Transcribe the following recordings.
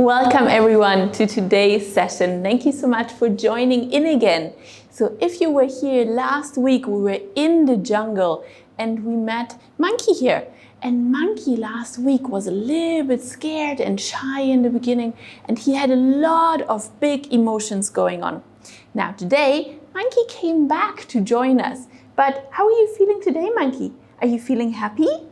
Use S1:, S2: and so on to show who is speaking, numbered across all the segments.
S1: Welcome everyone to today's session. Thank you so much for joining in again. So if you were here last week, we were in the jungle and we met Monkey here. And Monkey last week was a little bit scared and shy in the beginning, and he had a lot of big emotions going on. Now today, Monkey came back to join us. But how are you feeling today, Monkey? Are you feeling happy?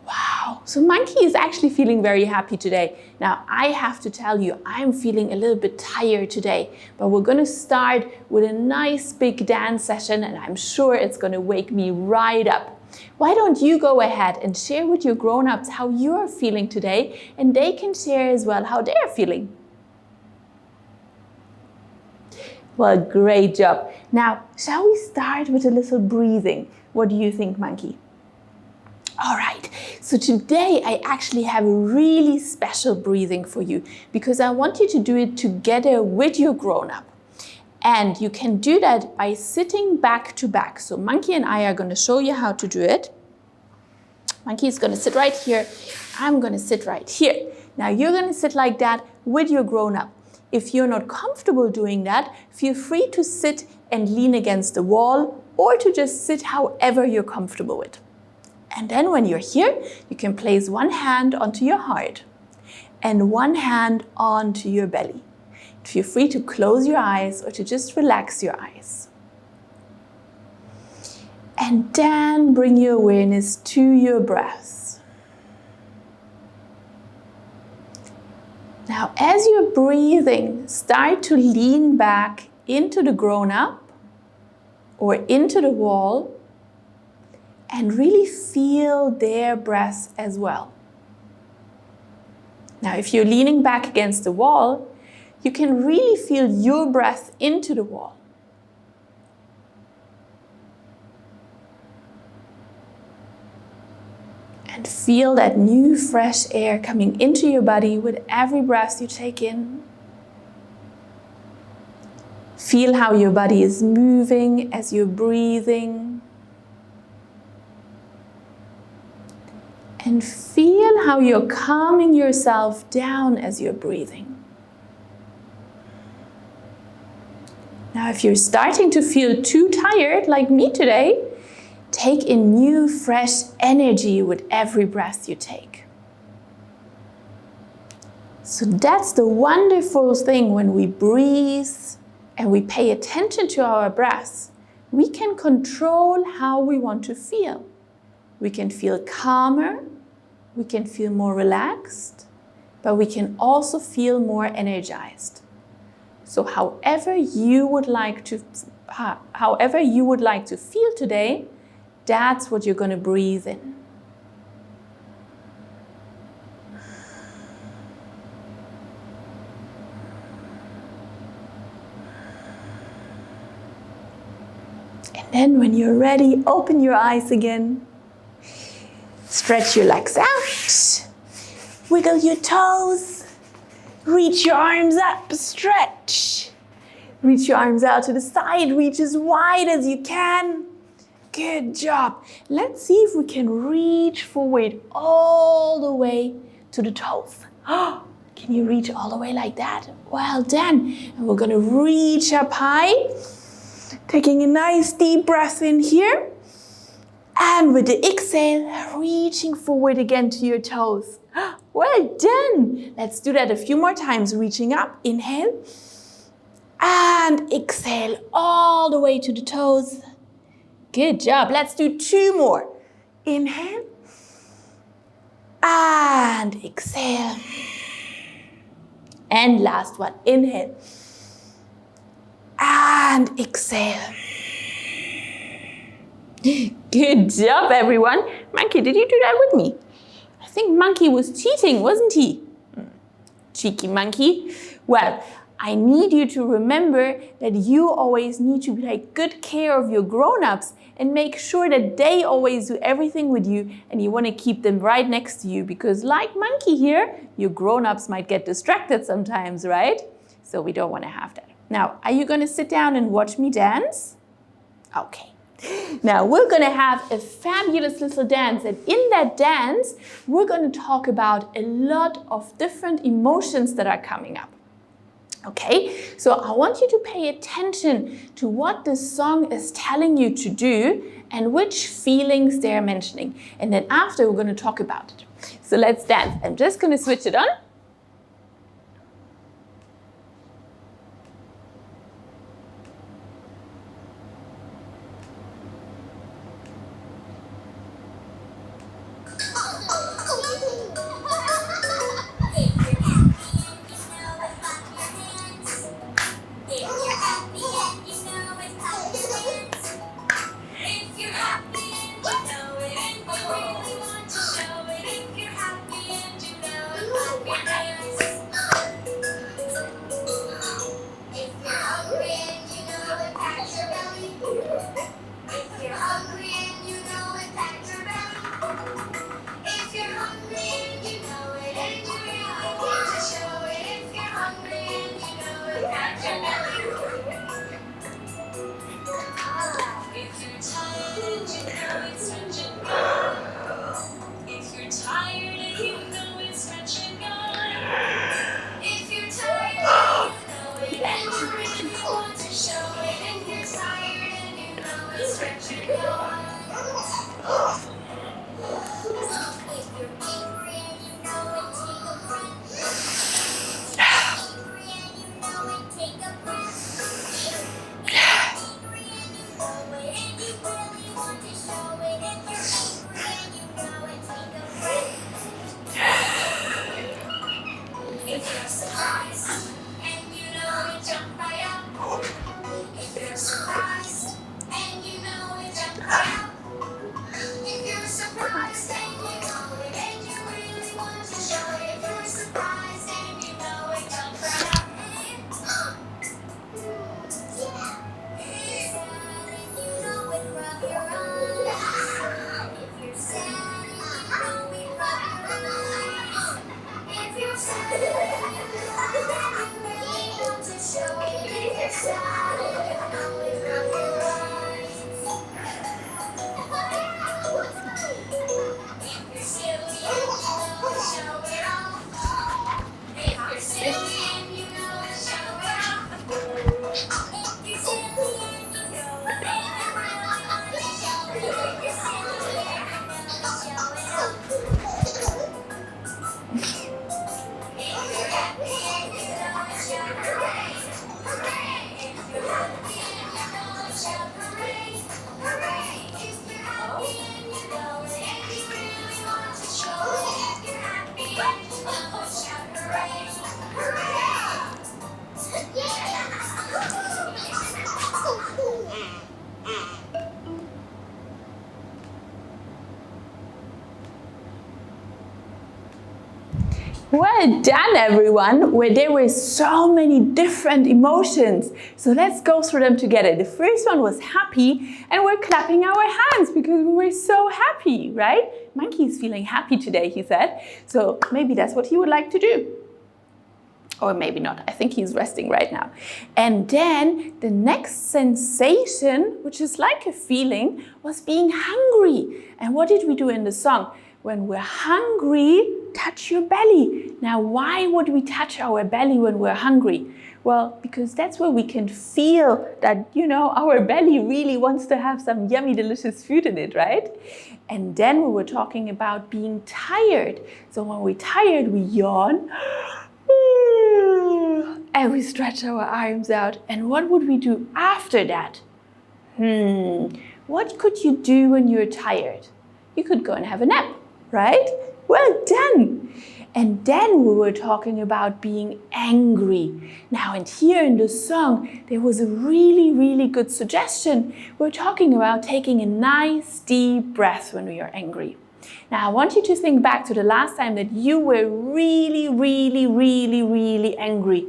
S1: Wow, so Monkey is actually feeling very happy today. Now, I have to tell you, I'm feeling a little bit tired today, but we're going to start with a nice big dance session, and I'm sure it's going to wake me right up. Why don't you go ahead and share with your grown-ups how you're feeling today, and they can share as well how they're feeling. Well, great job. Now, shall we start with a little breathing? What do you think, Monkey? All right, so today I actually have a really special breathing for you because I want you to do it together with your grown-up. And you can do that by sitting back to back. So Monkey and I are going to show you how to do it. Monkey is going to sit right here. I'm going to sit right here. Now you're going to sit like that with your grown-up. If you're not comfortable doing that, feel free to sit and lean against the wall or to just sit however you're comfortable with. And then when you're here, you can place one hand onto your heart and one hand onto your belly. Feel free to close your eyes or to just relax your eyes. And then bring your awareness to your breath. Now, as you're breathing, start to lean back into the grown-up or into the wall. And really feel their breath as well. Now, if you're leaning back against the wall, you can really feel your breath into the wall. And feel that new fresh air coming into your body with every breath you take in. Feel how your body is moving as you're breathing. And feel how you're calming yourself down as you're breathing. Now, if you're starting to feel too tired, like me today, take in new, fresh energy with every breath you take. So that's the wonderful thing when we breathe and we pay attention to our breath. We can control how we want to feel. We can feel calmer. We can feel more relaxed, but we can also feel more energized. So however you would like to feel today, that's what you're going to breathe in. And then when you're ready, open your eyes again. Stretch your legs out, wiggle your toes, reach your arms up, stretch. Reach your arms out to the side, reach as wide as you can. Good job. Let's see if we can reach forward all the way to the toes. Can you reach all the way like that? Well done. And we're gonna reach up high, taking a nice deep breath in here. And with the exhale, reaching forward again to your toes. Well done. Let's do that a few more times. Reaching up, inhale. And exhale all the way to the toes. Good job. Let's do two more. Inhale. And exhale. And last one. Inhale. And exhale. Good job, everyone. Monkey, did you do that with me? I think Monkey was cheating, wasn't he? Cheeky monkey. Well, I need you to remember that you always need to take good care of your grown-ups and make sure that they always do everything with you, and you want to keep them right next to you because like Monkey here, your grown-ups might get distracted sometimes, right? So we don't want to have that. Now, are you going to sit down and watch me dance? Okay. Now we're going to have a fabulous little dance, and in that dance we're going to talk about a lot of different emotions that are coming up. Okay, so I want you to pay attention to what the song is telling you to do and which feelings they're mentioning. And then after, we're going to talk about it. So let's dance. I'm just going to switch it on. Well done, everyone, where there were so many different emotions. So let's go through them together. The first one was happy, and we're clapping our hands because we were so happy, right? Monkey's feeling happy today, he said. So maybe that's what he would like to do. Or maybe not. I think he's resting right now. And then the next sensation, which is like a feeling, was being hungry. And what did we do in the song? When we're hungry, touch your belly. Now, why would we touch our belly when we're hungry? Well, because that's where we can feel that, our belly really wants to have some yummy, delicious food in it, right? And then we were talking about being tired. So when we're tired, we yawn. And we stretch our arms out. And what would we do after that? What could you do when you're tired? You could go and have a nap, right? Well done. And then we were talking about being angry. Now, and here in the song, there was a really, really good suggestion. We're talking about taking a nice deep breath when we are angry. Now, I want you to think back to the last time that you were really, really, really, really angry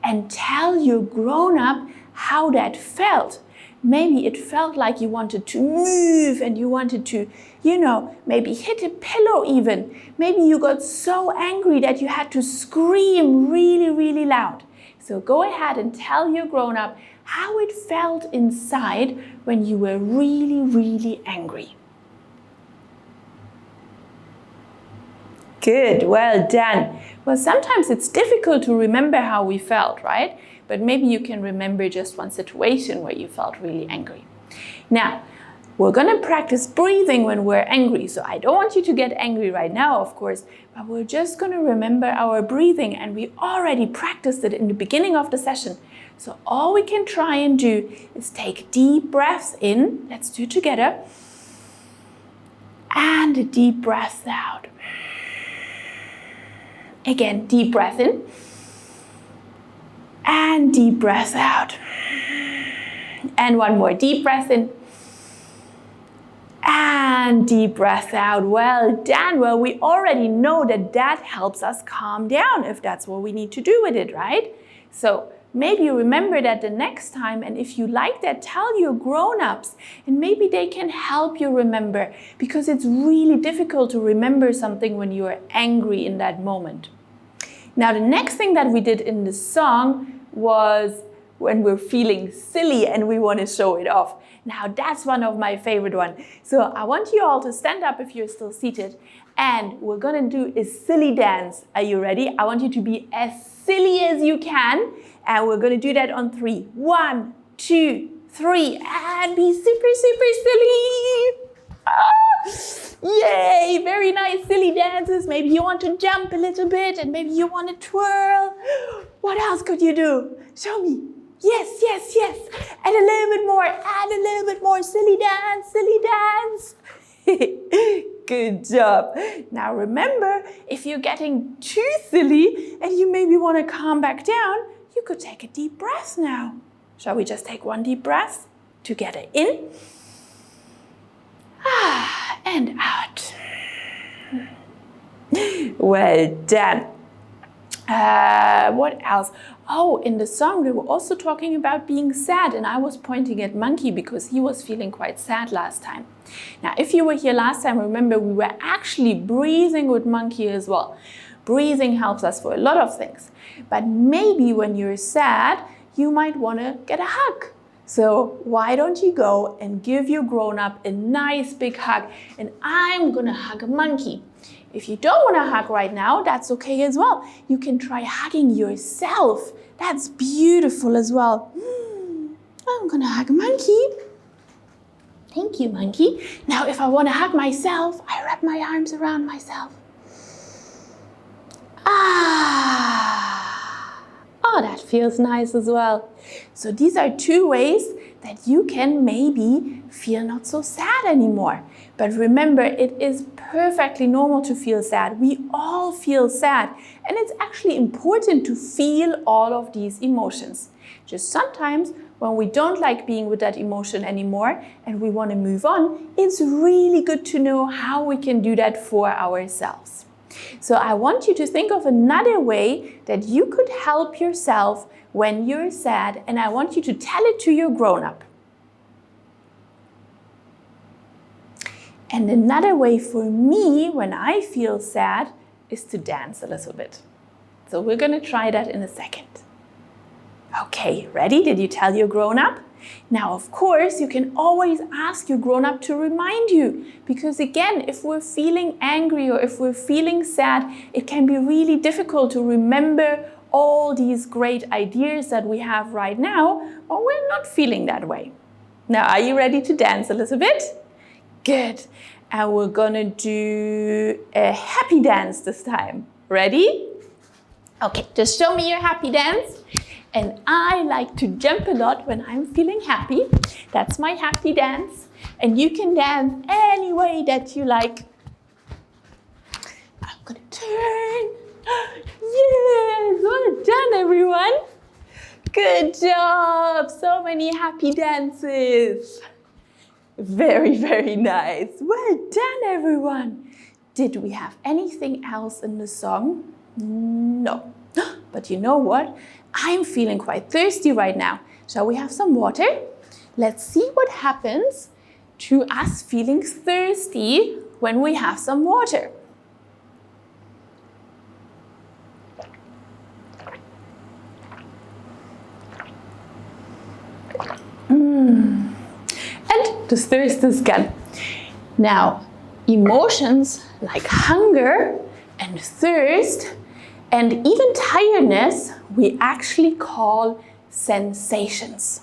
S1: and tell your grown-up how that felt. Maybe it felt like you wanted to move and you wanted to, maybe hit a pillow even. Maybe you got so angry that you had to scream really, really loud. So go ahead and tell your grown-up how it felt inside when you were really, really angry. Good, well done. Well, sometimes it's difficult to remember how we felt, right? But maybe you can remember just one situation where you felt really angry. Now, we're gonna practice breathing when we're angry. So I don't want you to get angry right now, of course, but we're just gonna remember our breathing, and we already practiced it in the beginning of the session. So all we can try and do is take deep breaths in. Let's do it together. And a deep breath out. Again, deep breath in. And deep breath out. And one more deep breath in. And deep breath out. Well done. Well, we already know that that helps us calm down if that's what we need to do with it, right? So maybe you remember that the next time, and if you like that, tell your grown-ups, and maybe they can help you remember, because it's really difficult to remember something when you are angry in that moment. Now, the next thing that we did in the song was when we're feeling silly and we want to show it off. Now, that's one of my favorite ones. So I want you all to stand up if you're still seated, and we're going to do a silly dance. Are you ready? I want you to be as silly as you can, and we're going to do that on 3. 1, 2, 3, and be super, super silly. Yay, very nice silly dances. Maybe you want to jump a little bit, and maybe you want to twirl. What else could you do? Show me. Yes, yes, yes. And a little bit more, and a little bit more. Silly dance, silly dance. Good job. Now remember, if you're getting too silly and you maybe want to calm back down, you could take a deep breath now. Shall we just take one deep breath together? In. And out. Well done. What else? Oh, in the song they were also talking about being sad, and I was pointing at Monkey because he was feeling quite sad last time. Now, if you were here last time, remember we were actually breathing with Monkey as well. Breathing helps us for a lot of things. But maybe when you're sad, you might want to get a hug. So why don't you go and give your grown-up a nice big hug, and I'm gonna hug a Monkey. If you don't want to hug right now, that's okay as well. You can try hugging yourself. That's beautiful as well. I'm gonna hug a Monkey. Thank you, Monkey. Now if I want to hug myself, I wrap my arms around myself. Oh, that feels nice as well. So these are 2 ways that you can maybe feel not so sad anymore. But remember, it is perfectly normal to feel sad. We all feel sad. And it's actually important to feel all of these emotions. Just sometimes when we don't like being with that emotion anymore and we want to move on, it's really good to know how we can do that for ourselves. So I want you to think of another way that you could help yourself when you're sad, and I want you to tell it to your grown-up. And another way for me when I feel sad is to dance a little bit. So we're going to try that in a second. Okay, ready? Did you tell your grown-up? Now, of course, you can always ask your grown-up to remind you, because again, if we're feeling angry or if we're feeling sad, it can be really difficult to remember all these great ideas that we have right now, or we're not feeling that way. Now, are you ready to dance a little bit? Good. And we're gonna do a happy dance this time. Ready? Okay, just show me your happy dance. And I like to jump a lot when I'm feeling happy. That's my happy dance. And you can dance any way that you like. I'm gonna turn. Yes, well done, everyone. Good job. So many happy dances. Very, very nice. Well done, everyone. Did we have anything else in the song? No. But you know what? I'm feeling quite thirsty right now. Shall we have some water? Let's see what happens to us feeling thirsty when we have some water. this thirst is gone. Now, emotions like hunger and thirst and even tiredness, we actually call sensations.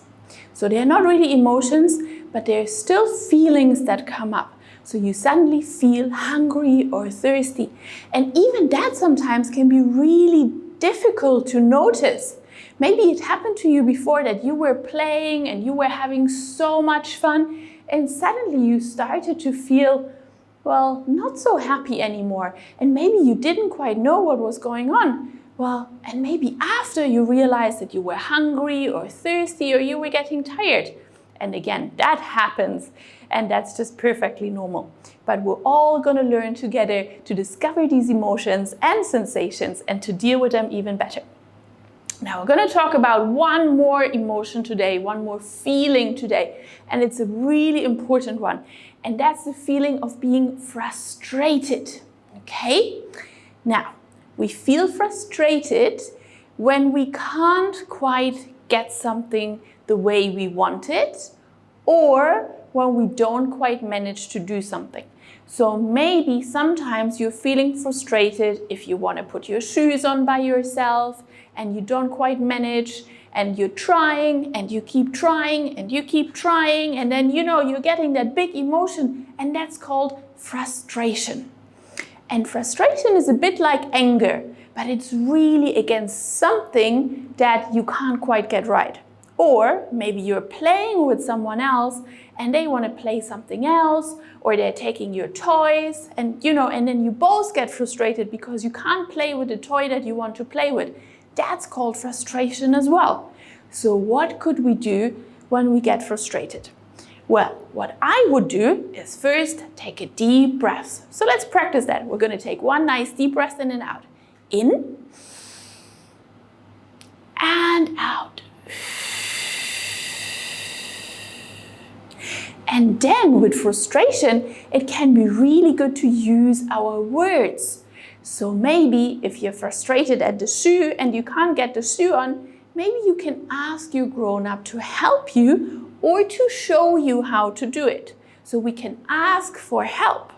S1: So they're not really emotions, but they're still feelings that come up. So you suddenly feel hungry or thirsty. And even that sometimes can be really difficult to notice. Maybe it happened to you before that you were playing and you were having so much fun, and suddenly you started to feel, well, not so happy anymore. And maybe you didn't quite know what was going on. Well, and maybe after you realized that you were hungry or thirsty or you were getting tired. And again, that happens, and that's just perfectly normal. But we're all gonna learn together to discover these emotions and sensations and to deal with them even better. Now we're gonna talk about one more emotion today, one more feeling today, and it's a really important one. And that's the feeling of being frustrated, okay? Now, we feel frustrated when we can't quite get something the way we want it, or when we don't quite manage to do something. So maybe sometimes you're feeling frustrated if you want to put your shoes on by yourself and you don't quite manage, and you're trying and you keep trying and you keep trying, and then you're getting that big emotion, and that's called frustration. And frustration is a bit like anger, but it's really against something that you can't quite get right. Or maybe you're playing with someone else and they want to play something else, or they're taking your toys, and then you both get frustrated because you can't play with the toy that you want to play with. That's called frustration as well. So what could we do when we get frustrated? Well, what I would do is first take a deep breath. So let's practice that. We're going to take one nice deep breath in and out. In and out. And then with frustration, it can be really good to use our words. So maybe if you're frustrated at the shoe and you can't get the shoe on, maybe you can ask your grown-up to help you or to show you how to do it. So we can ask for help.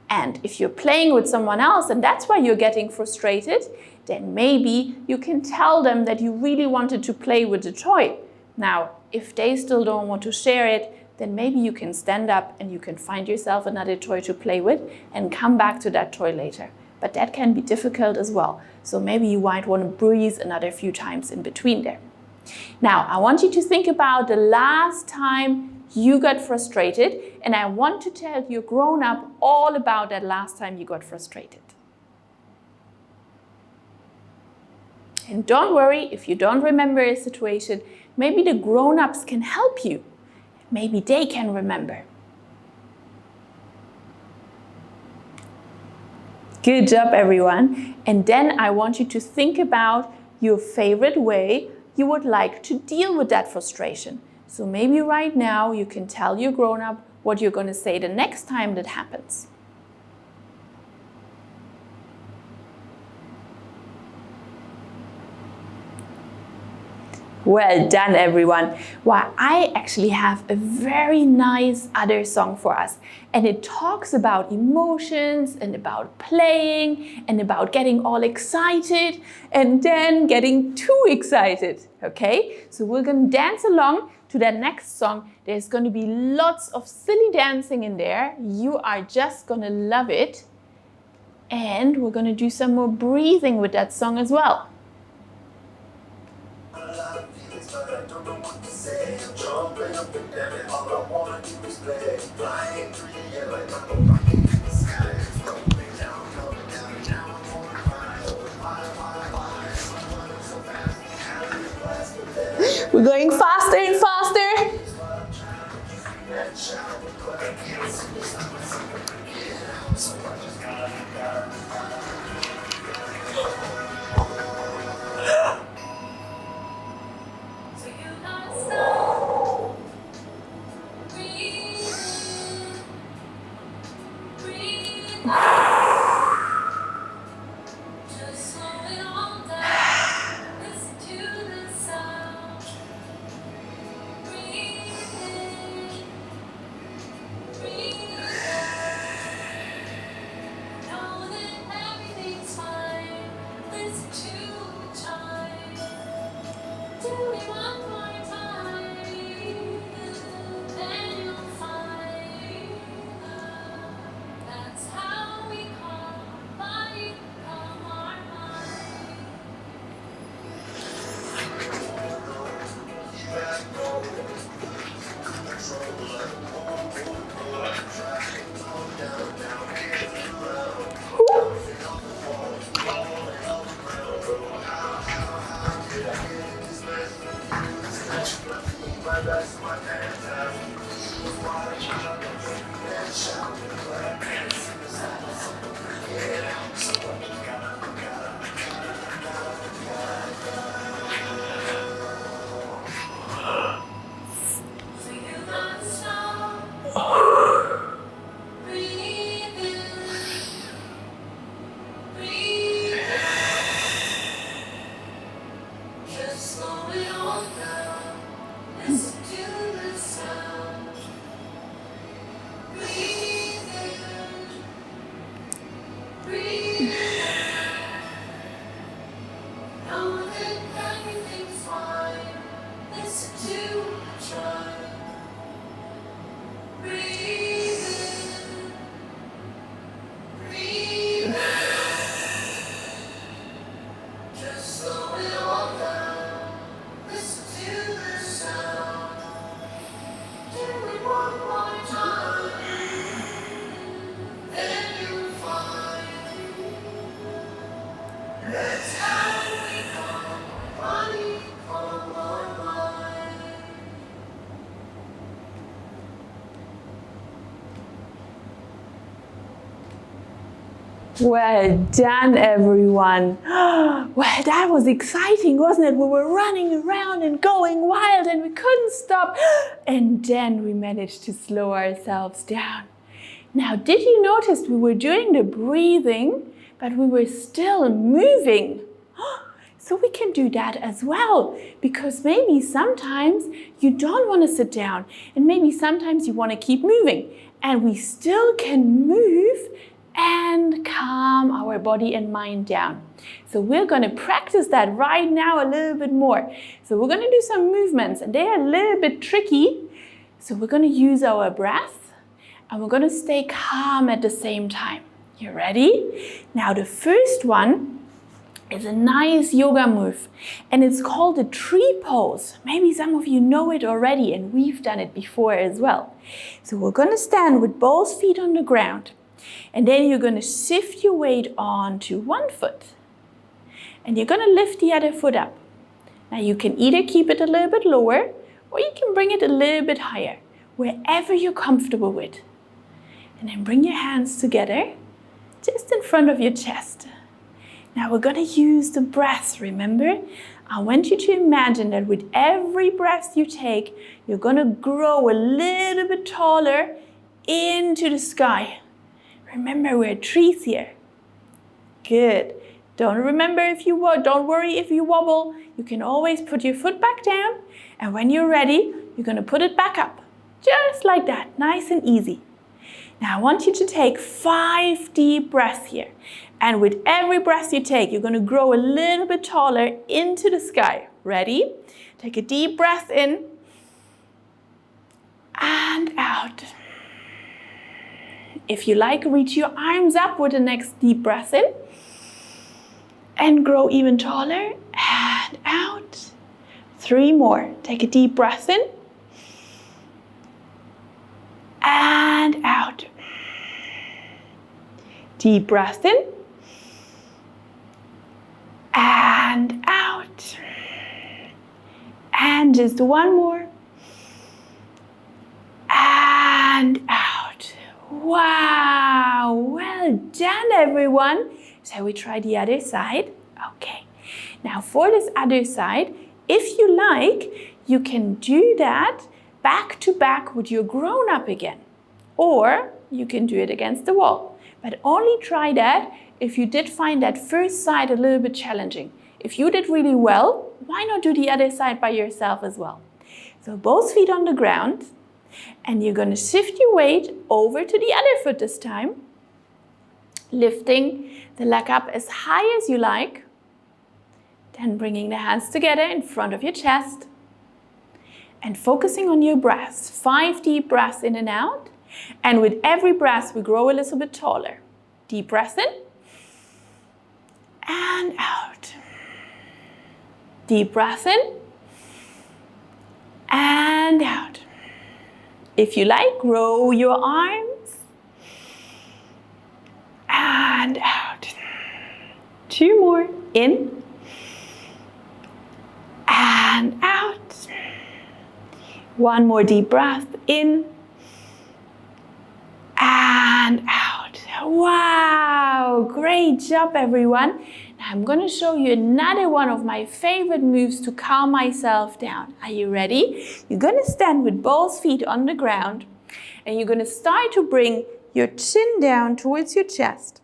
S1: And if you're playing with someone else and that's why you're getting frustrated, then maybe you can tell them that you really wanted to play with the toy. Now, if they still don't want to share it, then maybe you can stand up and you can find yourself another toy to play with and come back to that toy later. But that can be difficult as well. So maybe you might want to breathe another few times in between there. Now, I want you to think about the last time you got frustrated, and I want to tell your grown-up all about that last time you got frustrated. And don't worry if you don't remember a situation, maybe the grown-ups can help you. Maybe they can remember. Good job, everyone. And then I want you to think about your favorite way you would like to deal with that frustration. So maybe right now you can tell your grown-up what you're going to say the next time that happens. Well done, everyone. Well, I actually have a very nice other song for us. And it talks about emotions and about playing and about getting all excited and then getting too excited. Okay? So we're going to dance along to that next song. There's going to be lots of silly dancing in there. You are just going to love it. And we're going to do some more breathing with that song as well. I don't know what to say. I'm jumping up and down, and all I wanna do is play. Flying through the air like I'm a rocket in the sky. Going down, I wanna fly. We're going faster and faster. Well done, everyone. Well, that was exciting, wasn't it? We were running around and going wild and we couldn't stop. And then we managed to slow ourselves down. Now, did you notice we were doing the breathing, but we were still moving? So we can do that as well, because maybe sometimes you don't want to sit down and maybe sometimes you want to keep moving, and we still can move and calm our body and mind down. So we're going to practice that right now a little bit more. So we're going to do some movements and they are a little bit tricky. So we're going to use our breath and we're going to stay calm at the same time. You ready? Now the first one is a nice yoga move and it's called the tree pose. Maybe some of you know it already and we've done it before as well. So we're going to stand with both feet on the ground. And then you're going to shift your weight onto one foot. And you're going to lift the other foot up. Now you can either keep it a little bit lower or you can bring it a little bit higher, wherever you're comfortable with. And then bring your hands together, just in front of your chest. Now we're going to use the breath, remember? I want you to imagine that with every breath you take, you're going to grow a little bit taller into the sky. Remember, we're trees here. Good. Don't worry if you wobble. You can always put your foot back down. And when you're ready, you're going to put it back up. Just like that, nice and easy. Now I want you to take 5 deep breaths here. And with every breath you take, you're going to grow a little bit taller into the sky. Ready? Take a deep breath in and out. If you like, reach your arms up with the next deep breath in and grow even taller and out. 3 more. Take a deep breath in and out. Deep breath in and out. And just 1 more. And out. Wow, well done everyone. Shall we try the other side? Okay, now for this other side, if you like, you can do that back to back with your grown up again. Or you can do it against the wall. But only try that if you did find that first side a little bit challenging. If you did really well, why not do the other side by yourself as well? So both feet on the ground. And you're going to shift your weight over to the other foot this time, lifting the leg up as high as you like. Then bringing the hands together in front of your chest. And focusing on your breaths. 5 deep breaths in and out. And with every breath, we grow a little bit taller. Deep breath in. And out. Deep breath in. And out. If you like, grow your arms. And out. 2 more. In. And out. 1 more deep breath. In. And out. Wow, great job everyone. Now I'm going to show you another one of my favorite moves to calm myself down. Are you ready? You're going to stand with both feet on the ground and you're going to start to bring your chin down towards your chest.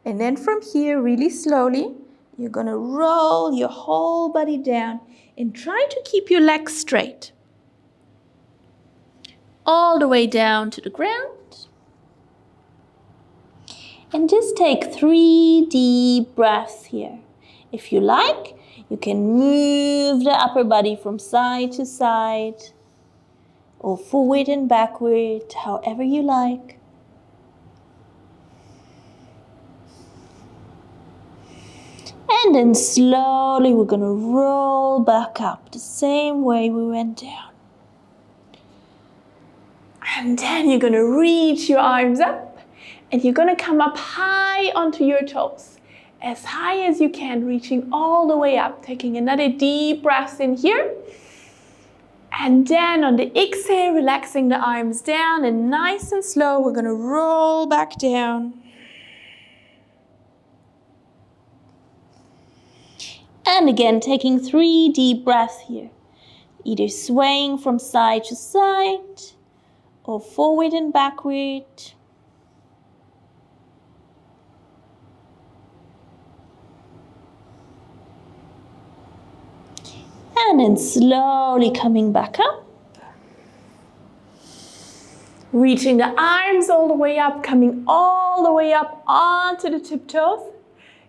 S1: And then from here, really slowly, you're going to roll your whole body down and try to keep your legs straight. All the way down to the ground. And just take 3 deep breaths here. If you like, you can move the upper body from side to side or forward and backward, however you like. And then slowly we're going to roll back up the same way we went down. And then you're going to reach your arms up. And you're going to come up high onto your toes, as high as you can, reaching all the way up. Taking another deep breath in here. And then on the exhale, relaxing the arms down, and nice and slow, we're going to roll back down. And again, taking 3 deep breaths here. Either swaying from side to side or forward and backward. And then slowly coming back up. Reaching the arms all the way up, coming all the way up onto the tiptoes.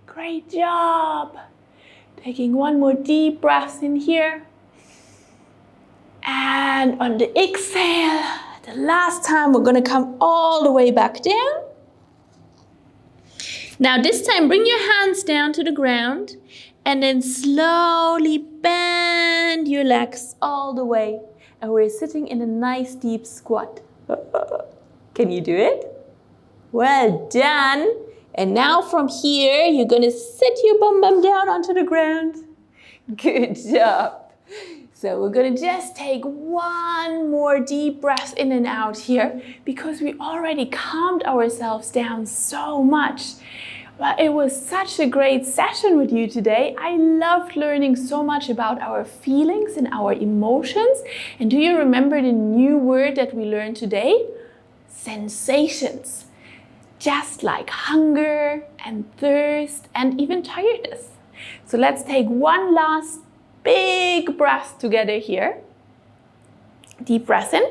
S1: Great job. Taking 1 more deep breath in here. And on the exhale, the last time, we're going to come all the way back down. Now this time, bring your hands down to the ground. And then slowly bend your legs all the way. And we're sitting in a nice deep squat. Can you do it? Well done. And now from here, you're going to sit your bum down onto the ground. Good job. So we're going to just take 1 more deep breath in and out here because we already calmed ourselves down so much. Well, it was such a great session with you today. I loved learning so much about our feelings and our emotions. And do you remember the new word that we learned today? Sensations. Just like hunger and thirst and even tiredness. So let's take 1 last big breath together here. Deep breath in.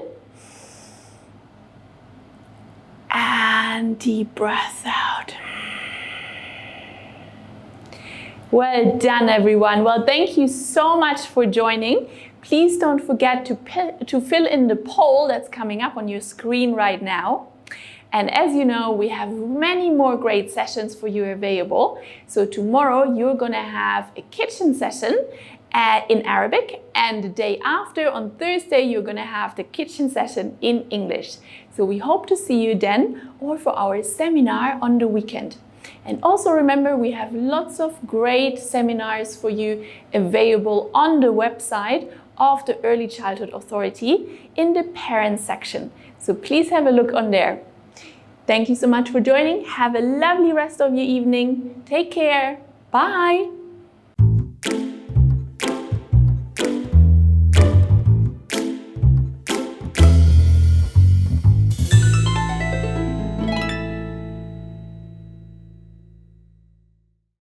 S1: And deep breath out. Well done, everyone. Well, thank you so much for joining. Please don't forget to fill in the poll that's coming up on your screen right now. And as you know, we have many more great sessions for you available. So tomorrow you're going to have a kitchen session in Arabic, and the day after, on Thursday, you're going to have the kitchen session in English. So we hope to see you then, or for our seminar on the weekend. And also remember, we have lots of great seminars for you available on the website of the Early Childhood Authority in the parents section. So please have a look on there. Thank you so much for joining. Have a lovely rest of your evening. Take care. Bye.